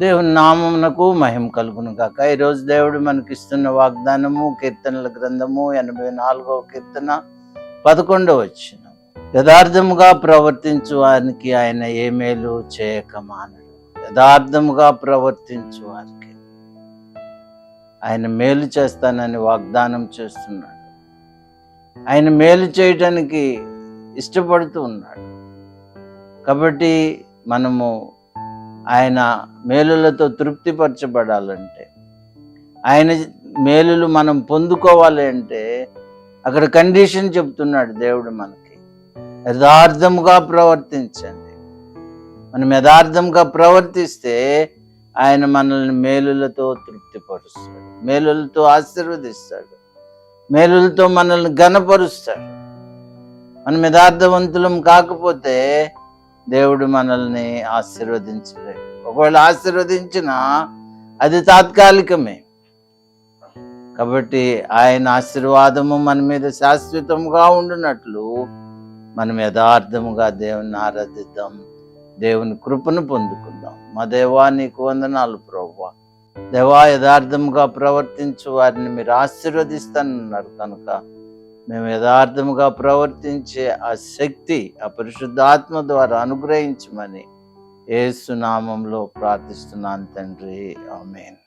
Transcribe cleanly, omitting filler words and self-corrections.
దేవుని నామమునకు మహిమ కలుగును గాక. ఈరోజు దేవుడు మనకిస్తున్న వాగ్దానము కీర్తనల గ్రంథము 84వ కీర్తన 11వ వచనం. యథార్థముగా ప్రవర్తించు వారికి ఆయన ఏ మేలు చేయక మానడు. యథార్థముగా ప్రవర్తించు వారికి ఆయన మేలు చేస్తానని వాగ్దానం చేస్తున్నాడు. ఆయన మేలు చేయటానికి ఇష్టపడుతూ ఉన్నాడు. కాబట్టి మనము ఆయన మేలులతో తృప్తిపరచబడాలంటే, ఆయన మేలులు మనం పొందుకోవాలి అంటే అక్కడ కండిషన్ చెప్తున్నాడు దేవుడు మనకి. యథార్థముగా ప్రవర్తించండి. మనం యథార్థంగా ప్రవర్తిస్తే ఆయన మనల్ని మేలులతో తృప్తిపరుస్తాడు, మేలులతో ఆశీర్వదిస్తాడు, మేలులతో మనల్ని ఘనపరుస్తాడు. మనం యథార్థవంతులం కాకపోతే దేవుడు మనల్ని ఆశీర్వదించలేడు. ఒకవేళ ఆశీర్వదించినా అది తాత్కాలికమే. కాబట్టి ఆయన ఆశీర్వాదము మన మీద శాశ్వతంగా ఉండునట్లు మనం యథార్థముగా దేవుని ఆరాధిద్దాం, దేవుని కృపను పొందుకుందాం. మా దేవా, నీకు వందనాలు ప్రభువా. దేవా, యథార్థముగా ప్రవర్తించు వారిని మీరు ఆశీర్వదిస్తానన్నారు కనుక మేము యథార్థముగా ప్రవర్తించే ఆ శక్తి ఆ పరిశుద్ధాత్మ ద్వారా అనుగ్రహించమని యేసు నామంలో ప్రార్థిస్తున్నాను తండ్రి. ఆమేన్.